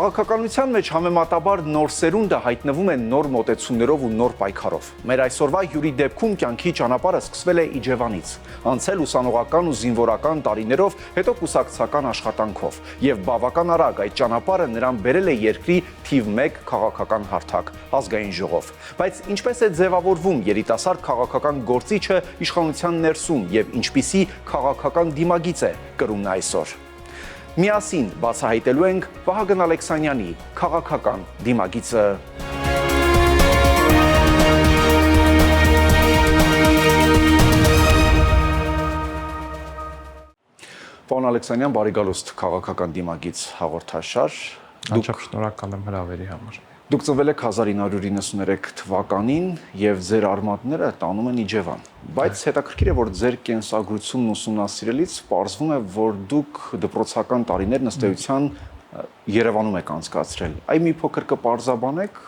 Քաղաքականության մեջ համեմատաբար նոր սերունդը հայտնվում է նոր մոտեցումներով ու նոր պայքարով։ Մեր այսօրվա հյուրի դեպքում կյանքի ճանապարհը սկսվել է Իջևանից, անցել ուսանողական ու զինվորական տարիներով, հետո կուսակցական աշխատանքով, եւ բավական արագ այդ ճանապարհը նրան բերել է երկրի թիվ 1 քաղաքական հարթակ՝ ազգային ժողով։ Բայց ինչպես է ձևավորվում երիտասարդ քաղաքական գործիչը իշխանության ներսում եւ ինչպիսի քաղաքական դիմագիծ է կրում այսօր։ Միասին բացահայտելու ենք Վահագն Ալեքսանյանի քաղաքական դիմագիծը։ Պարոն Ալեքսանյան, բարի գալուստ քաղաքական դիմագիծ հաղորդաշար։ Անչափ շնորհակալ եմ հրավերի համար։ Դուք ծնվել եք 1993 թվականին եւ ձեր արմատները տանում են Իջևան։ Բայց հետաքրքիր է, որ ձեր կենսագրությունն ուսումնասիրելիս պարզվում է, որ դուք դպրոցական տարիներն ըստ էության Երևանում եք անցկացրել։ Այ մի փոքր կպարզաբանեք,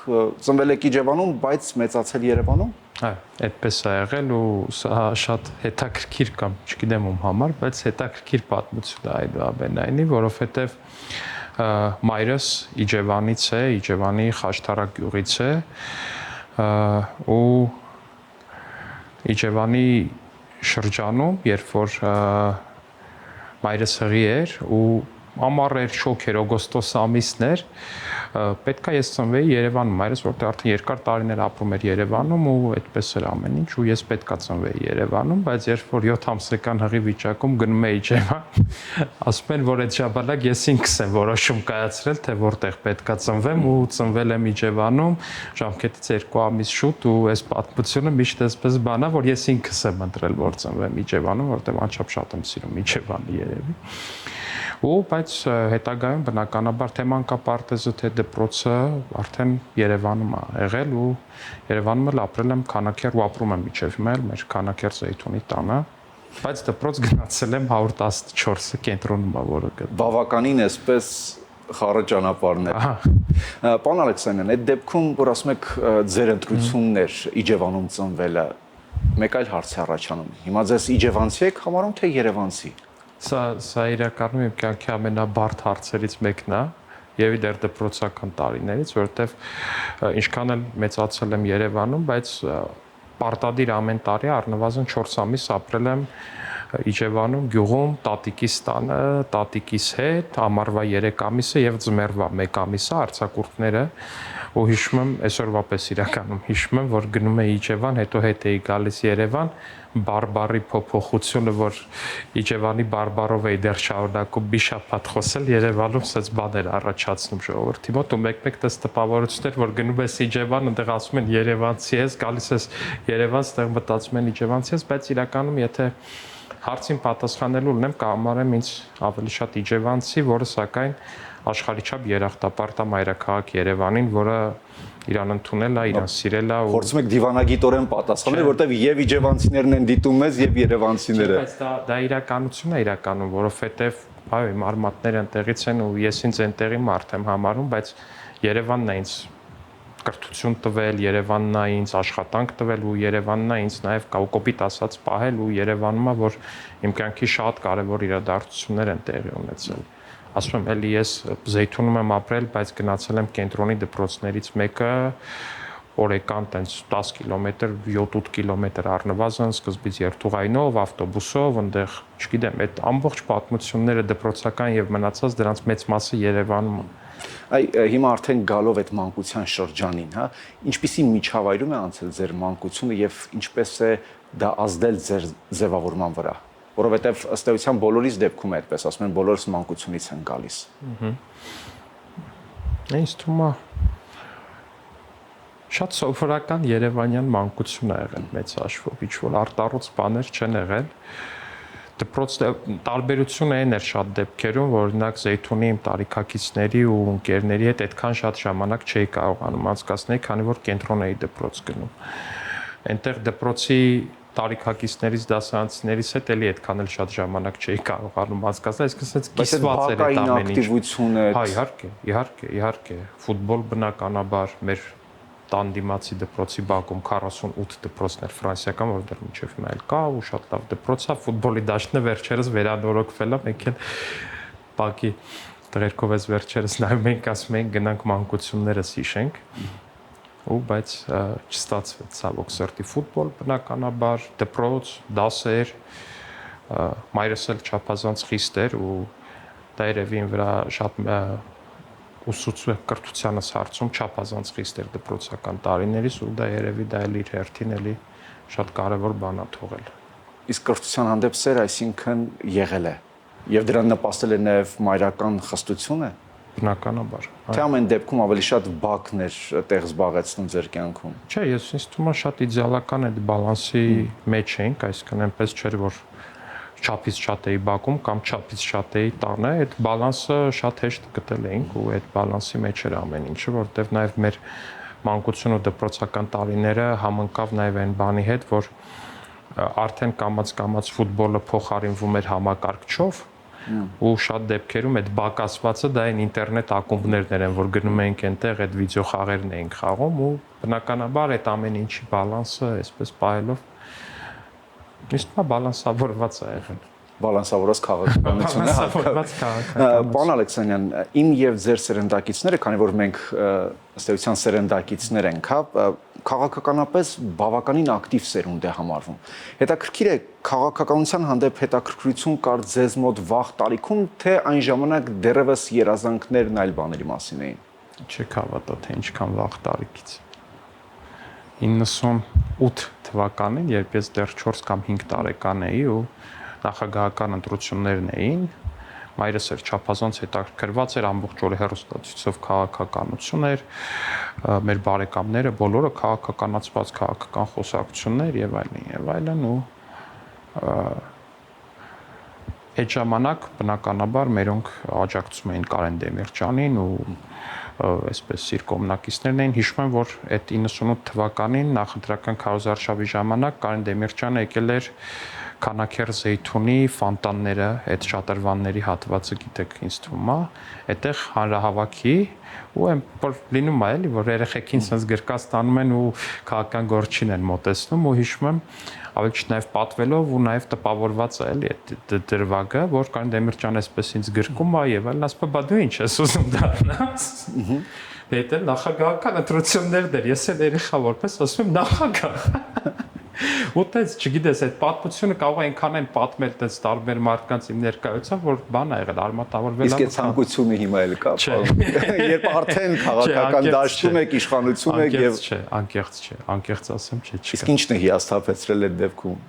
ծնվել եք Իջևանում, բայց մեծացել Երևանում։ Այո, այդպես է եղել ու սա շատ հետաքրքիր կամ չգիտեմ ում համար, բայց հետաքրքիր պատմություն է այդուամենայնիվ, որովհետեւ մայրս Իջևանից է, Իջևանի Խաշտարակ գյուղից է ու Իջևանի շրջանում, երբ որ մայրս հղի էր ու ամառ էր, շոգ էր, օգոստոս ամիսն էր, պետքա ես ծնվեի Երևանում, մայրս որտեղ արդեն երկար տարիներ ապրում էր Երևանում ու այդպես էր ամեն ինչ ու ես պետքա ծնվեի Երևանում, բայց երբ որ 7 ամսական հղի վիճակում գնում էի Իջևան, ասում են, որ այդ ժամանակ ես ինքս եմ որոշում կայացրել, թե որտեղ պետքա ծնվեմ ու ծնվել եմ Իջևանում, ժամկետից 2 ամիս շուտ ու այս պատմությունը միշտ այսպես բան է, որ ես ինքս եմ ընտրել, որ ծնվեմ Իջևանում, որտեղ անչափ շատ եմ սիրում Իջևանը երևի։ Բայց հետագայում բնականաբար թե մանկապարտեզը, թե դպրոցը արդեն Երևանում է եղել ու Երևանում էլ ապրել եմ քանակեր ու ապրում եմ մինչև հիմա էլ մեր քանակեր Զեյթունի տանը, բայց դպրոց գնացել եմ 114-ը կենտրոնում է, որը գտնվում։ Բավականին էսպես խառը ճանապարհն է։ Պարոն Ալեքսանյան, այդ դեպքում, որ ասում եք ձեր ընտրությունն էր Իջևանում ծնվելը, մեկ այլ հարց է առաջանում։ Հիմա ձեզ իջևանցի եք համարում, թե երևանցի։ Սա իրականում իմ կյանքի ամենաբարդ հարցերից մեկն է եւ դեռ դպրոցական տարիներից, որովհետեւ ինչքան էլ մեծացել եմ Երևանում, բայց պարտադիր ամեն տարի առնվազն 4 ամիս ապրել եմ Իջևանում, գյուղում, տատիկիս տանը, տատիկիս հետ, ամառվա 3 ամիսը եւ ձմեռվա 1 ամիսը արձակուրդները ու հիշում եմ այսօրվա պես իրականում հիշում եմ, որ գնում էի Իջևան, հետո հետ էի գալիս Երևան, բարբարի փոփոխությունը, որ Իջևանի բարբարով էի դեռ շարունակում մի շաբաթ խոսել, Երևանում սենց բաներ առաջացնում ժողովրդի մոտ ու մեկ-մեկ դες տպավորություններ, որ գնում ես Իջևան, այնտեղ ասում են Երևանցի ես, գալիս ես Երևան, այդտեղ մտածում են Իջևանցի ես, բայց իրականում եթե հարցին պատասխանելու ունեմ, կհամարեմ ինձ ավելի շատ իջևանցի, որը սակայն աշխարհի չափ երախտապարտ է մայրաքաղաք Երևանին, որը իրան ընդունել է, իրան սիրել է ու փորձում եք դիվանագիտորեն պատասխանել, որտեղ եւ իջևանցիներն են դիտում մեզ եւ երևանցիները։ Բայց դա իրականությունն է իրականում, որովհետեւ այո, իմ արմատները այնտեղից են ու ես ինձ այնտեղի մարդ եմ համարում, բայց Երևանն է ինձ կրթություն տվել, Երևանն է ինձ աշխատանք տվել ու Երևանն է ինձ նաև կոպիտ ասած պահել ու Երևանում է, որ իմ կյանքի շատ կարևոր իրադարձություններ են տեղի ունեցել։ Ասում եմ, էլի ես Զեյթունում եմ ապրել, բայց գնացել եմ կենտրոնի դպրոցներից մեկը օրեկան տենց 10 կիլոմետր, 7-8 կիլոմետր առնվազն, սկզբից երթուղայինով, ավտոբուսով, այնտեղ, չգիտեմ, այդ ամբողջ պատմությունները դպրոցական եւ մնացած դրանց մեծ մասը Երևանում է։ Այ հիմա արդեն գալով այդ մանկության շրջանին, հա, ինչպիսի միջավայրում է անցել ձեր մանկությունը եւ ինչպես է դա ազդել ձեր ձևավորման վրա, որովհետեւ ըստ էության բոլորիս դեպքում է այդպես, ասում են բոլորս մանկությունից են գալիս։ Ինձ թվում է շատ սովորական երևանյան մանկություն է եղել մեծ հաշվով, ինչ որ արտառոց բաներ չեն եղել։ Դպրոց տարբերությունը այն էր շատ դեպքերում, որ օրինակ Զեյթունի իմ տարիքակիցների ու ընկերների հետ այդքան շատ ժամանակ չէի կարողանում անցկացնել, քանի որ կենտրոն էի դպրոց գնում։ Այնտեղ դպրոցի տարիքակիցներից դասարանցիներից հետ էլի այդքան էլ շատ ժամանակ չէի կարողանում անցկացնել, այսինքն կիսված էր այդ ամեն ինչ։ Հա, իհարկե, ֆուտբոլ բնականաբար մեր տան դիմացի դպրոցի բակում 48 դպրոցներ ֆրանսիական, որտեղ մինչև հիմա էլ կա ու շատ լավ դպրոց է, ֆուտբոլի դաշտն է վերջերս վերանորոգվել է, մեկ էլ բակի Տղերքով ես վերջերս նայում ենք, ասում ենք գնանք մանկություններս հիշենք։ Ու բայց չստացվեց ցավոք սրտի ֆուտբոլ բնականաբար, դպրոց, դասեր, մայրս էլ չափազանց խիստ էր ու դա երևի վրա շատ ուսուցու կրթությանս հարցում չափազանց խիստ էր դպրոցական տարիներից ու դա երևի դա էլ իր հերթին էլի շատ կարևոր բան է թողել։ Իսկ կրթության հանդեպ սեր այսինքն եղել է եւ դրան նպաստել է նաեւ մայրական խստությունը։ Բնականաբար։ Թե ամեն դեպքում ավելի շատ բակներ տեղ զբաղեցնում ձեր կյանքում։ Չէ, ես ինձ թվում է շատ իդեալական այդ բալանսի մեջ ենք, այսինքն այնպես չէր որ չափից շատ էի բակում կամ չափից շատ էի տանը, այդ բալանսը շատ հեշտ գտել էինք ու այդ բալանսի մեջ էր ամեն ինչը, որովհետև նաև մեր մանկություն ու դպրոցական տարիները համընկավ նաև այն բանի հետ, որ արդեն կամաց ֆուտբոլը փոխարինվում էր համակարգչով ու շատ դեպքերում այդ բակասվածը դա այն ինտերնետ ակումբներն են, որ գնում էինք այնտեղ այդ վիդեո խաղերն էինք խաղում ու բնականաբար այդ ամեն ինչի բալանսը այսպես պահելով իսկ բալանսավորված է եղել։ Բալանսավորված քաղաքականությունը Պարոն Ալեքսանյան, իմ եւ ձեր սերնդակիցները, քանի որ մենք ըստ էության սերնդակիցներ ենք, հա, քաղաքականապես բավականին ակտիվ սերունդ է համարվում։ Հետաքրքիր է քաղաքականության հանդեպ հետաքրքրություն կար ձեզ մոտ վաղ տարիքում, թե այն ժամանակ դեռևս երազանքներն այլ բաների մասին էին։ Չեք հավատա, թե ինչքան վաղ տարիքից։ 98 թվականին, երբ ես դեռ 4 կամ 5 տարեկան էի ու նախագահական ընտրություններն էին, մայրս էր չափազանց հետաքրքրված էր ամբողջ օրը հեռուստացույցով քաղաքականություն էր, մեր բարեկամները բոլորը քաղաքականացված քաղաքական խոսակցություններ եւ այլն ու այդ ժամանակ բնականաբար մերոնք աջակցում էին Կարեն Դեմիրճյանին ու այսպես իր կողմնակիցներն էին, հիշում եմ, որ այդ 98 թվականին նախընտրական քարոզարշավի ժամանակ Կարեն Դեմիրճյանը եկել էր Քանաքեր Զեյթունի ֆոնտանները, այդ շատրվանների հատվածը գիտեք, ինձ թվում է, այդտեղ հանրահավաքի ու այն որ լինում է էլի, որ երեխեքին sense գրկած տանում են ու քաղաքական գործին են մոտեցնում ու հիշում եմ ավելի ճիշտ նաև պատվելով ու նաև տպավորված է էլի այդ դրվագը, որ Կարեն Դեմիրճյանը այսպես ինձ գրկում է եւ այլն, ասում է, բա դու ինչ ես ուզում դառնաս։ Դա նախագահական ընտրություններն էր, ես էլ երեխա որպես ասում եմ նախագահ։ Ուտես, չգիտես, այդ պատմությունը կարող է այնքան են պատմել դες տարբեր մարդկանց իմ ներկայությամբ, որ բան ա եղել, արմատավորվել է։ Իսկ այդ ցանկությունը հիմա էլ կա, երբ արդեն քաղաքական դաշտում եք, իշխանություն եք եւ անկեղծ ասեմ, չէ։ Իսկ ինչն է հիասթափեցրել այդ դեպքում։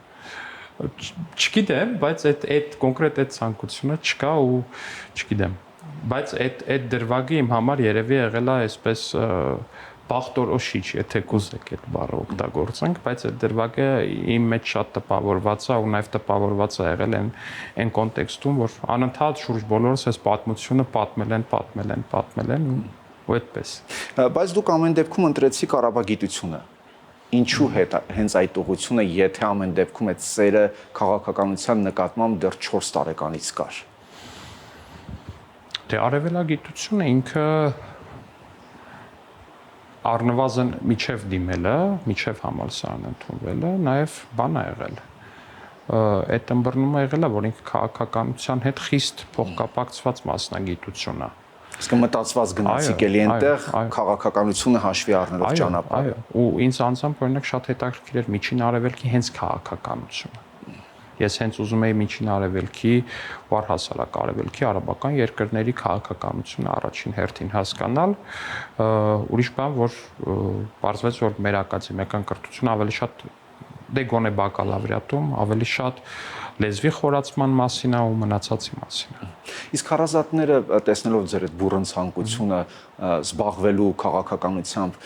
Չգիտեմ, բայց այդ կոնկրետ այդ ցանկությունը չկա ու չգիտեմ, բայց այդ դրվագը իմ համար երևի եղել է այսպես բախտորոշիչ, եթե կուզեք այդ բառը օգտագործենք, բայց այդ դրվագը իմ մեջ շատ տպավորված է ու նաև տպավորված է եղել այն կոնտեքստում, որ անընդհատ շուրջ բոլորս այս պատմությունը պատմել են ու այդպես։ Բայց դուք ամեն դեպքում ընտրեցիք արաբագիտությունը։ Ինչու հետ հենց այդ ուղղությունը, եթե ամեն դեպքում այդ սերը քաղաքականության նկատմամբ դեռ 4 տարեկանից կար։ Դե արևելագիտությունը ինքը առնվազն միջև դիմելը, միջև համալսարան ընդունվելը, նաև բան է եղել։ Այդ ըմբռնումը եղել է, որ ինքը քաղաքականության հետ խիստ փոխկապակցված մասնագիտություն է։ Իսկ մտածված գնացիք էլի այնտեղ քաղաքականությունը հաշվի առնելով ճանապարհը։ Ու ինձ անձամբ օրինակ շատ հետաքրքիր էր Միջին Արևելքի հենց քաղաքականությունը։ Ես հենց ուզում էի Միջին Արևելքի ու առհասարակ Արևելքի արաբական երկրների քաղաքականությունը առաջին հերթին հասկանալ, ուրիշ բան, որ պարզվեց, որ մեր ակադեմիական կրթությունը ավելի շատ դե գոնե բակալավրիատում ավելի շատ լեզվի խորացման մասին է ու մնացածի մասին է։ Իսկ հարազատները տեսնելով ձեր այդ բուրըն ցանկությունը զբաղվելու քաղաքականությամբ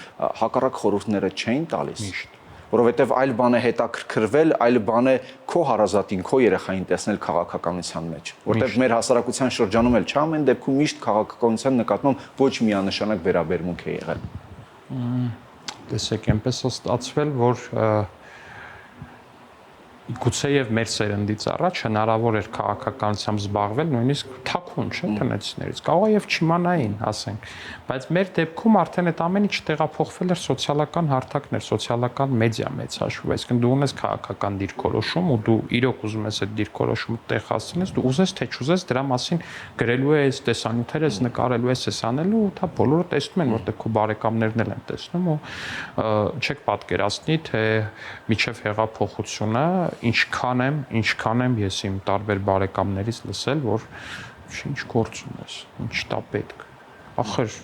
հակառակ խորհուրդները չէին տալիս։ Միշտ Որովհետև այլ բան է հետաքրքրվել, այլ բան է քո հարազատին, քո երեխային տեսնել քաղաքականության մեջ, որտեղ մեր հասարակության շրջանում էլ չամեն դեպքում միշտ քաղաքականության նկատմամբ ոչ միանշանակ վերաբերմունք է եղել։ Տեսեք, այնպես է ստացվել, որ գուցեև մեր սերնդից առաջ հնարավոր էր քաղաքականությամբ զբաղվել նույնիսկ թաքուն, չէ՞, տնեցիներից։ Կարող է եւ չիմանային, ասենք, բայց մեր դեպքում արդեն այդ ամեն ինչ տեղափոխվել էր սոցիալական հարթակներ, սոցիալական մեդիա մեծ հաշվով, այսինքն դու ունես քաղաքական դիրքորոշում ու դու իրոք ուզում ես այդ դիրքորոշումը տեղ հասցնես, դու ուզես թե չուզես դրա մասին գրելու ես, տեսանյութեր ես նկարելու ես, անելու ու դա բոլորը տեսնում են, որտեղ քո բարեկամներն էլ են տեսնում ու չեք պատկերացնի, թե միջև հեղափոխությունը ինչքան եմ ես իմ տարբեր բարեկամներից լսել, որ ինչ գործ ունես, ինչ տա պետք։ Ախր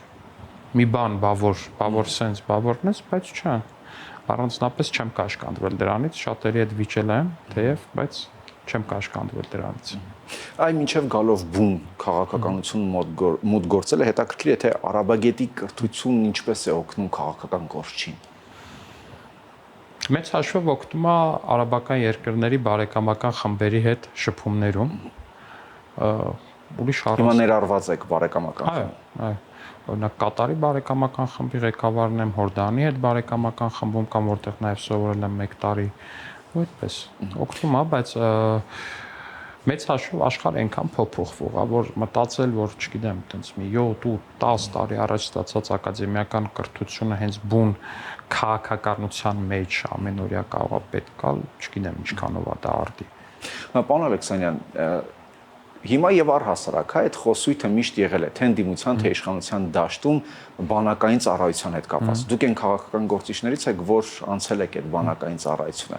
մի բան, բավոր սենց, բավորնես, բայց չէ։ Առանձնապես չեմ կաշկանդվել դրանից, շատերի հետ վիճել եմ, թեև, բայց չեմ կաշկանդվել դրանից։ Այ մինչև գալով բուն քաղաքականություն մոտ գործել է, հետաքրքիր է, թե արաբագետի կրթությունն ինչպես է օգնում քաղաքական գործին։ Մեծ հաշվով օգնում է արաբական երկրների բարեկամական խմբերի հետ շփումներում։ Ուրիշ Հիմա ներառված եք բարեկամական խմբում։ Այո։ Օրինակ Կատարի բարեկամական խմբի ղեկավարն եմ, Հորդանի հետ բարեկամական խմբում կամ որտեղ նաև սովորել եմ 1 տարի, ու այդպես օգնում է, բայց մեծ հաշվով աշխարհը այնքան փոփոխվող է, որ մտածել, որ չգիտեմ, տենց մի 7-10 տարի առաջ ստացած ակադեմիական կրթությունը հենց բուն քաղաքականության մեջ ամենօրյա կարող է պետք գալ, չգիտեմ ինչքանով է դա արդի։ Պարոն Ալեքսանյան, հիմա եւ առհասարակ այդ խոսույթը միշտ եղել է թե ընդդիմության, թե իշխանության դաշտում բանակային ծառայության հետ կապված։ Դուք այն քաղաքական գործիչներից եք, որ անցել եք այդ բանակային ծառայությունը։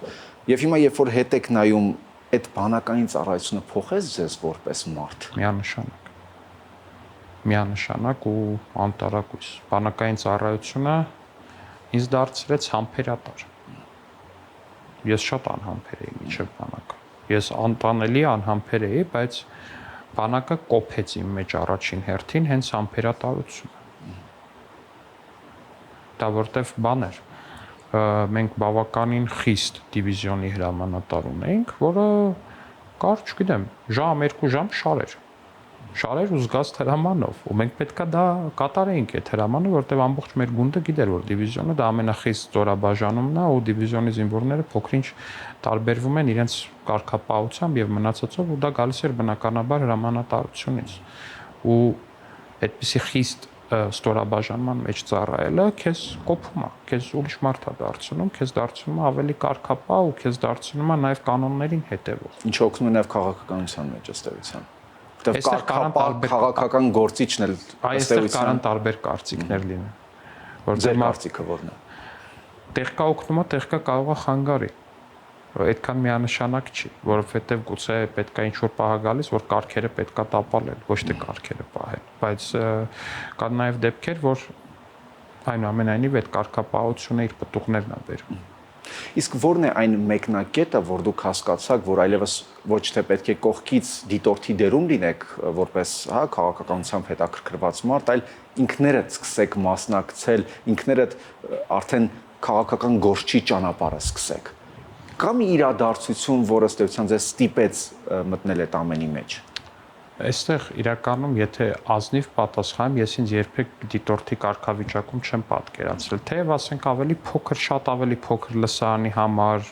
Եվ հիմա երբ որ հետ եք նայում, այդ բանակային ծառայությունը փոխեց ձեզ որպես մարդ։ Միանշանակ ու անտարակույս։ Բանակային ծառայությունը ինձ դարձրեց համբերատար։ Ես շատ անհամբեր էի միջև բանակը։ Ես անտանելի անհամբեր էի, բայց բանակը կոփեց իմ մեջ առաջին հերթին հենց համբերատարությունը։ Դա որտեվ բան էր։ Մենք բավականին խիստ դիվիզիոնի հրամանատար ունեինք, որը կար, չգիտեմ, ժամ 2 ժամ շարեր ու զգաստ հրամանով, ու մենք պետքա դա կատարեինք այդ հրամանը, որտեվ ամբողջ մեր գունդը գիտեր, որ դիվիզիոնը դա ամենախիստ ստորաբաժանումն է, ու դիվիզիոնի զինվորները փոքրինչ տարբերվում են իրենց կարգապահությամբ եւ մնացածով, ու դա գալիս էր բնականաբար հրամանատարությունից։ Ու այդպիսի խիստ ստորաբաժանման մեջ ծառայելը քեզ կոփում է, քեզ ուրիշ մարդ է դարձնում, քեզ դարձնում է ավելի կարգապահ ու քեզ դարձնում է նաեւ կանոններին հետևող։ Ինչ օգնում է նաեւ քաղաքականության մեջ ըստ էության։ Որտեղ քաղաքական գործիչն էլ ըստ էության կարան տարբեր կարծիքներ լինեն։ Որտեղ կարծիքը որն է։ Տեղկա օգնումը, տեղկա կարող է խանգարի։ Այդքան միանշանակ չի, որովհետև գուցե պետքա ինչ-որ պահ գալիս, որ կարգերը պետքա տապալել, ոչ թե կարգերը պահել, բայց կան նաև դեպքեր, որ այնուամենայնիվ այդ կարգապահությունը իր պտուղներն է բերում։ Իսկ ո՞րն է այն մեկնակետը, որ դուք հասկացաք, որ այլևս ոչ թե պետք է կողքից դիտորդի դերում լինեք, որպես քաղաքականությամբ հետաքրքրված մարդ, այլ ինքներդ սկսեք մասնակցել, ինքներդ արդեն քաղաքական գործի ճանապարհը սկսեք։ Կա մի իրադարձություն, որը ըստ էության ձեզ ստիպեց մտնել այդ ամենի մեջ։ Այստեղ իրականում, եթե ազնիվ պատասխանեմ, ես ինձ երբեք դիտորդի կարգավիճակում չեմ պատկերացրել, թեև ասենք ավելի փոքր, շատ ավելի փոքր լսարանի համար,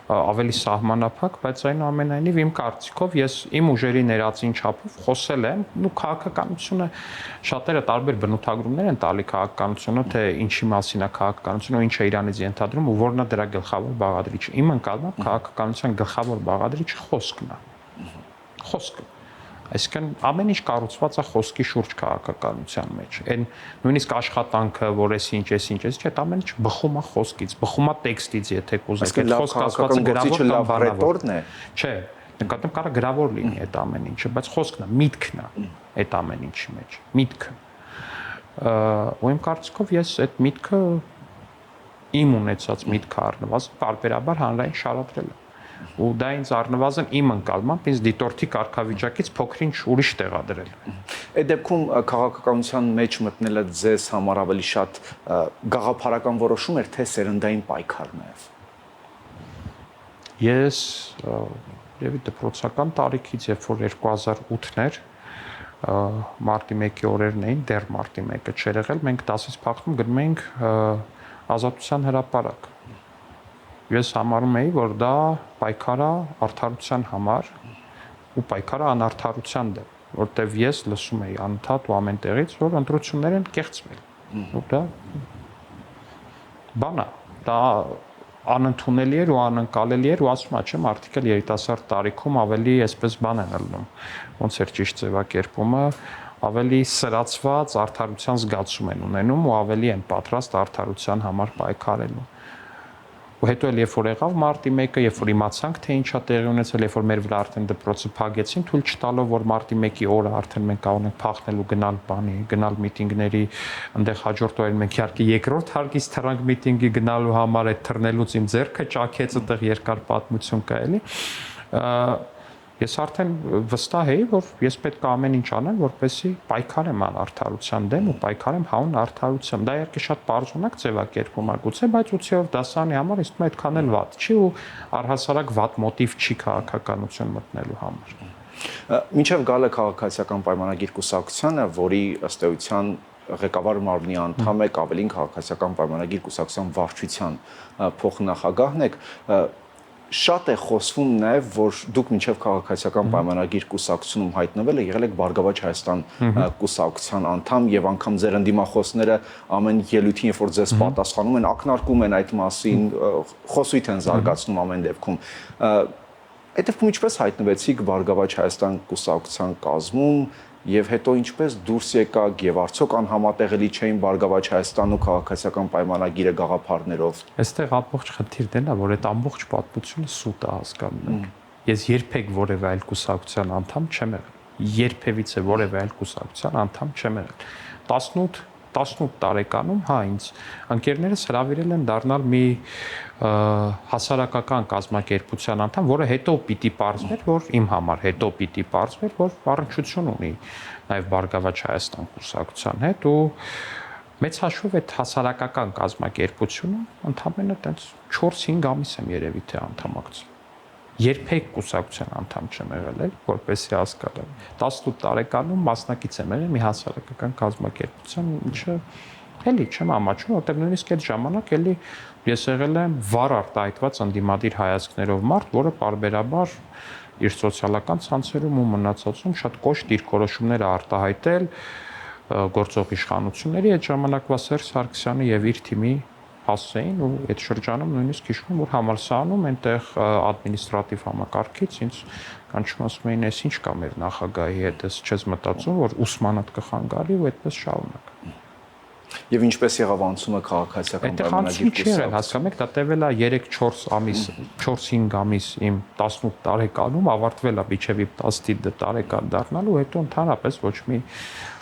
ավելի սահմանափակ, բայց այնուամենայնիվ իմ կարծիքով ես իմ ուժերի ներածին չափով խոսել եմ, ու քաղաքականությունը շատերը տարբեր բնութագրումներ են տալի քաղաքականությունը, թե ինչի մասին է քաղաքականությունը, ինչ է իրանից ենթադրում ու որն է դրա գլխավոր բաղադրիչը։ Իմ ընկալմամբ քաղաքականության գլխավոր բաղադրիչը խոսքն է։ Խոսքը։ Այսինքն ամեն ինչ կառուցված է խոսքի շուրջ քաղաքականության մեջ։ Այն նույնիսկ աշխատանքը, որ ինչ, չէ, ամեն ինչ բխում է խոսքից, բխում է տեքստից, եթե կուզեք։ Այդ խոսքը ասվածը գրավոր կամ բանավոր է։ Չէ, նկատեմ կարա գրավոր լինի այդ ամեն ինչը, բայց խոսքն է, միտքն է այդ ամեն ինչի մեջ, միտքը։ Ու իմ կարծիքով ես այդ միտքը իմ ունեցած միտքը առնվազն պարբերաբար հանրային շարադրել եմ։ Ու դա ինձ առնվազն իմ ընկալմամբ ինձ դիտորդի կարգավիճակից փոքրինչ ուրիշ տեղադրել։ Այդ դեպքում քաղաքականության մեջ մտնելը ձեզ համար ավելի շատ գաղափարական որոշում էր, թե սերնդային պայքար նաև։ Ես եւ դպրոցական տարիքից, երբ որ 2008-ն էր, մարտի 1-ի օրերն էին, դեռ մարտի 1-ը չէր եղել, մենք 10-ից փախնում գնում էինք Ազատության հրապարակ։ ես համարում էի, որ դա պայքար է արդարության համար ու պայքար է անարդարության դեմ, որտեվ ես լսում էի անընդհատ ու ամեն տեղից, որ ընտրություններ են կեղծվել։ Ու դա բան է, դա անընդունելի էր ու անընկալելի էր ու ասում եմ, չեմ արդյոք երիտասարդ տարիքում ավելի այսպես բան են ելնում, ոնց էր ճիշտ ձևակերպումը, ավելի սրացված արդարության զգացում են ունենում ու ավելի են պատրաստ արդարության համար պայքարելու։ Ու հետո էլ երբ որ եղավ մարտի 1-ը, երբ որ իմացանք թե ինչա տեղի ունեցել, երբ որ մեր վրա արդեն դպրոցը փակեցին, թույլ չտալով որ մարտի 1-ի օրը արդեն մենք կարող ենք փախնել ու գնալ բանի, գնալ միտինգների, այնտեղ հաջորդ օրերին մենք իհարկե երկրորդ հարկից թռանք միտինգի գնալու համար, այդ թռնելուց իմ ձեռքը ճաքեց, այդտեղ երկար պատմություն կա էլի։ Ես արդեն վստահ էի, որ ես պետք է ամեն ինչ անեմ, որպեսզի պայքարեմ անարդարության դեմ ու պայքարեմ հանուն արդարության։ Դա իհարկե շատ պարզունակ ձևակերպում է գուցե, բայց 8-րդ դասարանի համար իսկ այդքան էլ վատ չի ու առհասարակ վատ մոտիվ չի քաղաքականություն մտնելու համար։ Մինչև գալը քաղաքացիական պայմանագիր կուսակցությանը, որի ըստ էության ղեկավար մարմնի անդամ եք, ավելին քաղաքացիական պայմանագիր կուսակցության վարչության փոխնախագահն եք, շատ է խոսվում նաև, որ դուք մինչև քաղաքացիական պայմանագիր կուսակցությունում հայտնվելը եղել եք Բարգավաճ Հայաստան կուսակցության անդամ եւ անգամ ձեր ընդդիմախոսները ամեն ելույթին, երբ որ ձեզ պատասխանում են, ակնարկում են այդ մասին, խոսույթ են զարգացնում ամեն դեպքում։ Այդ դեպքում ինչպես հայտնվեցիք Բարգավաճ Հայաստան կուսակցության կազմում եւ հետո ինչպես դուրս եկաք եւ արդյոք անհամատեղելի չէին Բարգավաճ Հայաստանն ու քաղաքացիական պայմանագիրը գաղափարներով։ Այստեղ ամբողջ խնդիրն է, որ այդ ամբողջ պատմությունը սուտ է հասկանում եք։ Ես երբեք որևէ այլ կուսակցության անդամ չեմ եղել։ Երբևիցե որևէ այլ կուսակցության անդամ չեմ եղել։ 18 տարեկանում, հա, ինձ ընկերներս հրավիրել են դառնալ մի հասարակական կազմակերպության անդամ, որը հետո պիտի պարզվեր, որ իմ համար հետո պիտի պարզվեր, որ առնչություն ունի նաև Բարգավաճ Հայաստան կուսակցության հետ ու մեծ հաշվով այդ հասարակական կազմակերպությունը ընդամենը տենց 4-5 ամիս եմ երևի թե անդամակցել։ Երբեք կուսակցության անդամ չեմ եղել, որպեսզի հասկանամ։ 18 տարեկանում մասնակից եմ եղել մի հասարակական կազմակերպության, ինչը էլի չեմ ամաչում, որտեղ նույնիսկ այդ ժամանակ էլի ես եղել եմ վառ արտահայտված ընդդիմադիր հայացքներով մարդ, որը պարբերաբար իր սոցիալական ցանցերում ու մնացածում շատ կոշտ դիրքորոշումներ արտահայտել գործող իշխանությունների այդ ժամանակվա Սերժ Սարգսյանի եւ իր թիմի հասցեին ու այդ շրջանում նույնիսկ հիշում եմ, որ համալսարանում այնտեղ ադմինիստրատիվ համակարգից ինձ կանչում ասում էին, «Էս ինչ կա մեր նախագահի հետ, ես չես մտածում, որ ուսմանդ կխանգարի» ու այդպես շարունակ։ Եվ ինչպես եղավ անցումը քաղաքացիական պայմանագիր կուսակցության։ Հասկանում եք, դա տևել է 3-4 ամիս, 4-5 ամիս իմ 18 տարեկանում, ավարտվել է միջև 19 տարեկան դառնալու, հետո ընդհանրապես ոչ մի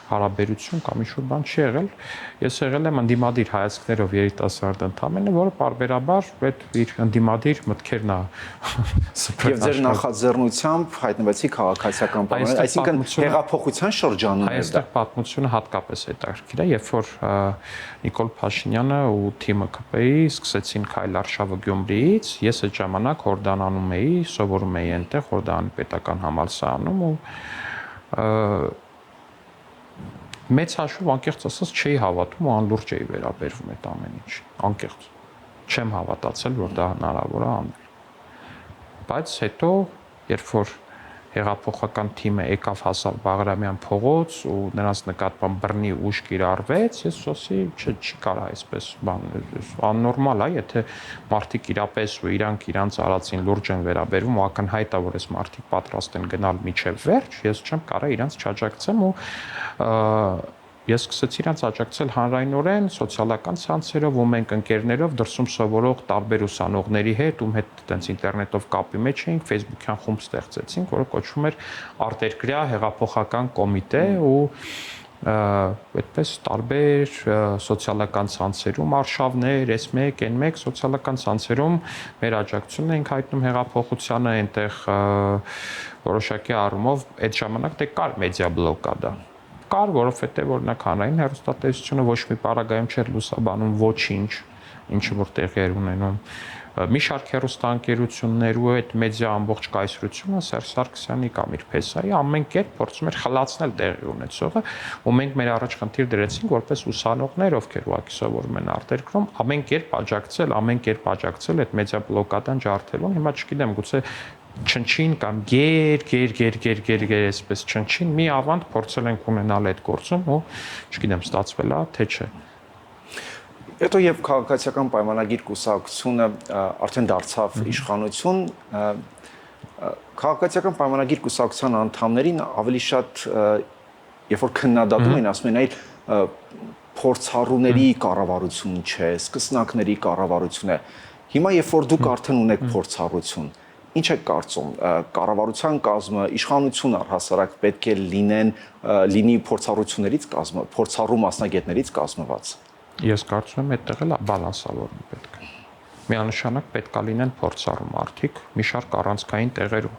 հարաբերություն կամ ինչ-որ բան չի եղել։ Ես եղել եմ ընդդիմադիր հայացքներով երիտասարդ ընդամենը, որը պարբերաբար այդ իր ընդդիմադիր մտքերն է Եվ ձեր նախաձեռնությամբ հայտնվեցի քաղաքացիական պայմանագիր, այսինքն հեղափոխության շրջանում էր դա։ Այստեղ պատմությունը հատկապես հետաքրքիր է, երբ որ Նիկոլ Փաշինյանը ու թիմը ԿՊ-ի սկսեցին քայլ արշավը Գյումրիից, ես այդ ժամանակ Հորդանանում էի, սովորում էի այնտեղ Հորդանանի պետական համալսարանում ու մեծ հաշվով անկեղծ ասած չէի հավատում ու անլուրջ էի վերաբերվում այդ ամեն ինչ, անկեղծ չեմ հավատացել, որ դա հնարավոր է անել։ Բայց հետո, երբ որ հեղափոխական թիմը եկավ հասավ Բաղրամյան փողոց ու նրանց նկատմամբ բռնի ուժ կիրառվեց, ես ասի, չի կարա այսպես բան, աննորմալ է, եթե մարդիկ իրապես ու իրանք իրանց արածին լուրջ են վերաբերվում ու ակնհայտ է, որ այս մարդիկ պատրաստ են գնալ միջև վերջ, ես չեմ կարա իրանց չաջակցեմ ու ես սկսեցի իրանց աջակցել հանրայնորեն, սոցիալական ցանցերով ու մենք ընկերներով դրսում սովորող տարբեր ուսանողների հետ, ում հետ տենց ինտերնետով կապի մեջ էինք, Facebook-յան խումբ ստեղծեցինք, որը կոչվում էր Արտերկրյա հեղափոխական կոմիտե ու այդպես տարբեր սոցիալական ցանցերում արշավներ, S1, N1 սոցիալական ցանցերում մեր աջակցությունն ենք հայտնում հեղափոխությանը, այնտեղ որոշակի առումով այդ ժամանակ դե կար մեդիա բլոկադա կար, որովհետև օրինակ հանրային հեռուստատեսությունը ոչ մի պարագայում չէր լուսաբանում ոչինչ, ինչը որ տեղի էր ունենում մի շարք հեռուստաընկերություններ ու այդ մեդիա ամբողջ կայսրությունը Սերժ Սարգսյանի կամ իր փեսայի ամեն կերպ փորձում էր խլացնել տեղի ունեցողը, ու մենք մեր առաջ խնդիր դրեցինք որպես ուսանողներ, ովքեր ուղղակի սովորում են արտերկրում, ամեն կերպ աջակցել այդ մեդիա բլոկադան ջարդելուն։ Հիմա չգիտեմ, գուցե չնչին կամ գեր այսպես չնչին մի ավանդ փորձել ենք ունենալ այդ գործում ու չգիտեմ ստացվել է թե չէ։ Հետո եւ քաղաքացիական պայմանագիր կուսակցությունը արդեն դարձավ իշխանություն, քաղաքացիական պայմանագիր կուսակցության անդամներին ավելի շատ երբ որ քննադատում են, ասում են այլ փորձառուների կառավարություն չէ, սկսնակների կառավարություն է։ Հիմա երբ որ դուք արդեն ունեք փորձառություն, ինչ եք կարծում, կառավարության կազմը, իշխանությունը առհասարակ պետք է լինի փորձառու մասնագետներից կազմված։ Ես կարծում եմ այդտեղ էլ բալանսավորում պետք է։ Միանշանակ պետք է լինեն փորձառու մարդիկ մի շարք առանցքային տեղերում։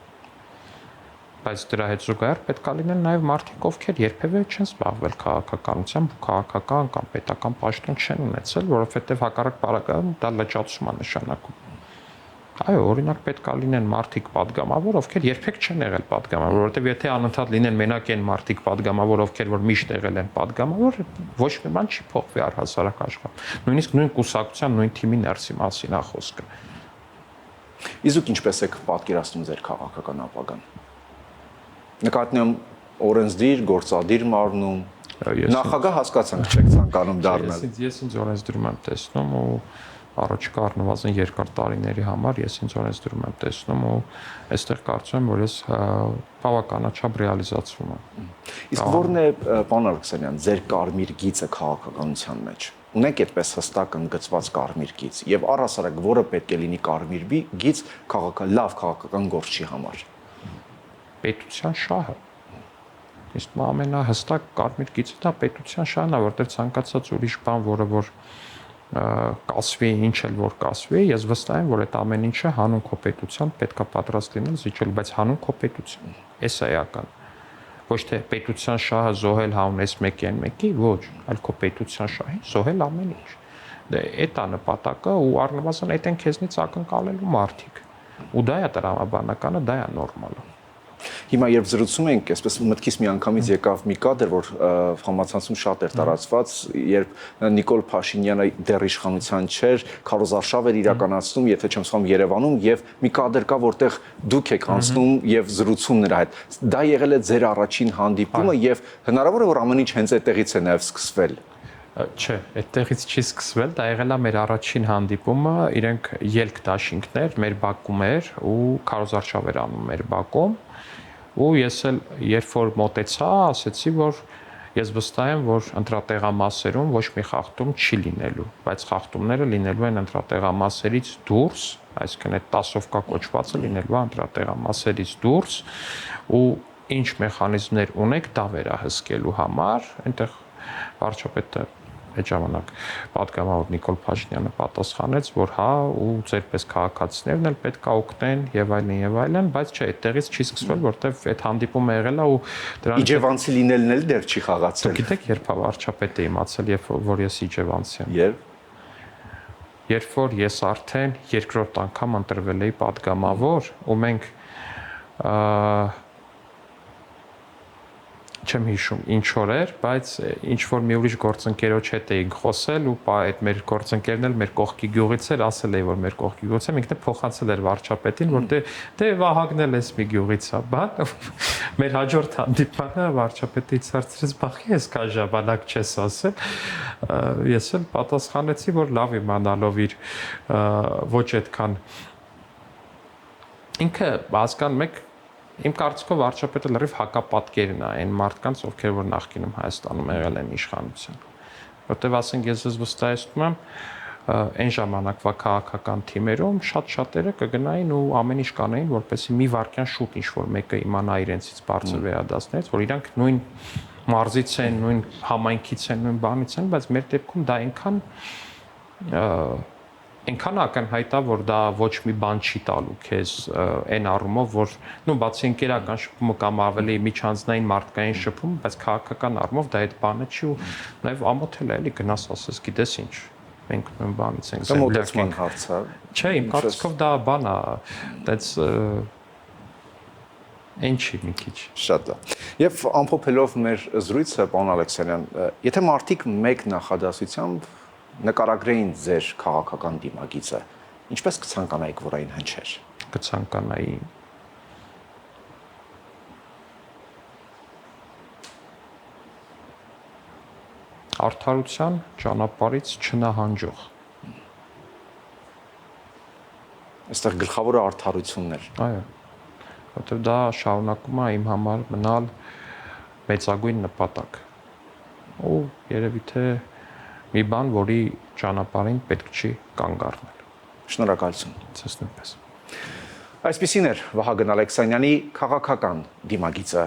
Բայց դրա հետ զուգահեռ պետք է լինեն նաև մարդիկ, ովքեր երբևէ չեն զբաղվել քաղաքականությամբ, քաղաքական կամ պետական պաշտոն չեն ունեցել, որովհետև հակառակ պարագայում դա լճացում է նշանակում։ Այո, օրինակ պետք է լինեն մարդիկ падգամավոր, ովքեր երբեք չեն եղել падգամավոր, որովհետև եթե անընդհատ լինեն մենակ այն մարդիկ падգամավոր, ովքեր որ միշտ եղել են падգամավոր, ոչ մի բան չի փոխվի առհասարակ աշխարհում։ Նույնիսկ նույն կուսակցության, նույն թիմի ներսի մասին է խոսքը։ Իսկ ինչպես եք պատկերացնում ձեր քաղաքական ապագան։ Նկատի ունեմ օրենսդիր, գործադիր մարմնում, նախագահ հասկացանք չեք ցանկանում դառնալ։ Ես ինձ օրենսդրում եմ տեսնում ու առաջիկա առնվազն երկար տարիների համար ես ինձ օրենսդրում եմ տեսնում ու այստեղ կարծում եմ, որ ես բավականաչափ ռեալիզացվում եմ։ Իսկ ո՞րն է, պարոն Ալեքսանյան, ձեր կարմիր գիծը քաղաքականության մեջ։ Ունեք այդպես հստակ ընդգծված կարմիր գիծ եւ առհասարակ որը պետք է լինի կարմիր գիծ լավ քաղաքական գործի համար։ Պետության շահը։ Իսկ ամենահստակ կարմիր գիծը դա պետության շահն է, որտեղ ցանկացած ուրիշ բան, որը որ կասվի, ինչ էլ որ կասվի, ես վստահ եմ, որ այդ ամեն ինչը հանուն քո պետության պետքա պատրաստ լինել զիջել, բայց հանուն քո պետության։ Էս է էական։ Ոչ թե պետության շահը զոհել հանուն այս մեկի այն մեկի, ոչ, այլ քո պետության շահին զոհել ամեն ինչ։ Դե այդ է նպատակը ու առնվազն այդ են քեզնից ակնկալելու մարդիկ։ Ու դա է տրամաբանականը, դա է նորմալը։ Հիմա երբ զրուցում ենք, այսպես մտքից մի անգամից եկավ մի կադր, որ համացանցում շատ էր տարածված, երբ Նիկոլ Փաշինյանը դեռ իշխանության չէր, քարոզարշավ էր իրականացնում, եթե չեմ սխալվում, Երևանում, եւ մի կադր կա, որտեղ դուք եք անցնում եւ զրուցում նրա հետ։ Դա եղել է ձեր առաջին հանդիպումը եւ հնարավոր է որ ամեն ինչ հենց այդտեղից է նաեւ սկսվել։ Չէ, այդտեղից չի սկսվել, դա եղել է մեր առաջին հանդիպումը, իրենք ելք դաշինքներ, մեր բակում էր ու քարոզարշավ էր անում մեր բակում։ Ու ես էլ երբ որ մոտեցա, ասեցի, որ ես վստահ եմ, որ ընտրատեղամասերում ոչ մի խախտում չի լինելու, բայց խախտումները լինելու են ընտրատեղամասերից դուրս, այսինքն այդ 10-ով կոչվածը լինելու է ընտրատեղամասերից դուրս, ու ինչ մեխանիզմներ ունեք դա վերահսկելու համար, այնտեղ վարչապետը այդ ժամանակ պատգամավոր Նիկոլ Փաշինյանը պատասխանեց, որ հա ու ձերպես քաղաքացիներն էլ պետք է օգնեն եւ այլն, բայց չէ, այդտեղից չի սկսվել, որտեվ այդ հանդիպումը եղել է ու դրանից Իջևանցի լինելն էլ դեռ չի խաղացել։ Գիտեք, երբ է վարչապետը իմացել, որ ես իջևանցի եմ։ Երբ որ ես արդեն երկրորդ անգամ ընտրվել էի պատգամավոր ու մենք չեմ հիշում ինչ օր էր, բայց ինչ որ մի ուրիշ գործընկերոջ հետ էինք խոսել ու այդ մեր գործընկերն էլ մեր կողքի գյուղից էր, ասել էի որ մեր կողքի գյուղից եմ, ինքն էլ փոխանցել էր վարչապետին, որ դե Վահագն էլ էս մի գյուղից է, բան մեր հաջորդ հանդիպանը վարչապետից հարցրեց, բախի ես կա ժամանակ չես ասել, ես էլ պատասխանեցի, որ լավ իմանալով իր ոչ այդքան ինքը հասկանում եք Իմ կարծիքով վարչապետը լրիվ հակապատկերն է այն մարդկանց, ովքեր որ նախկինում Հայաստանում եղել են իշխանության։ Որտեւ ասենք ես վստահեցնում եմ այն ժամանակվա քաղաքական թիմերում շատ-շատերը կգնային ու ամեն ինչ կանեին, որպեսզի մի վարքյան շուտ ինչ-որ մեկը իմանա իրենցից բարձր վերադասներից, որ իրանք նույն մարզից են, նույն համայնքից են, նույն բանից են, բայց մեր դեպքում դա այնքան ակնհայտ է, որ դա ոչ մի բան չի տալու քեզ այն առումով, որ բացի ընկերական շփումը կամ ավելի միջանձնային մարդկային շփումը, բայց քաղաքական առումով դա այդ բանը չի ու նաև ամոթել է, էլի գնաս ասես, գիտես ինչ, մենք նույն բանից ենք Դա մոտեցման հարց է։ Չէ, իմ կարծիքով դա բան է, դից ինչի մի քիչ։ Շատ է։ Եվ ամփոփելով մեր զրույցը, պարոն Ալեքսանյան, եթե մարդիկ մեկ նախադասությամբ նկարագրեին ձեր քաղաքական դիմագիծը, ինչպես կցանկանայիք, որ այն հնչեր։ Կցանկանայի արդարության ճանապարհից չնահանջող։ Այստեղ գլխավորը արդարությունն էր։ Այո։ Որտեղ դա շարունակում է իմ համար մնալ մեծագույն նպատակ։ Ու երևի թե մի բան, որի ճանապարհին պետք չի կանգ առնել։ Շնորհակալություն։ Ցես նույնպես։ Այսպիսին էր Վահագն Ալեքսանյանի քաղաքական դիմագիծը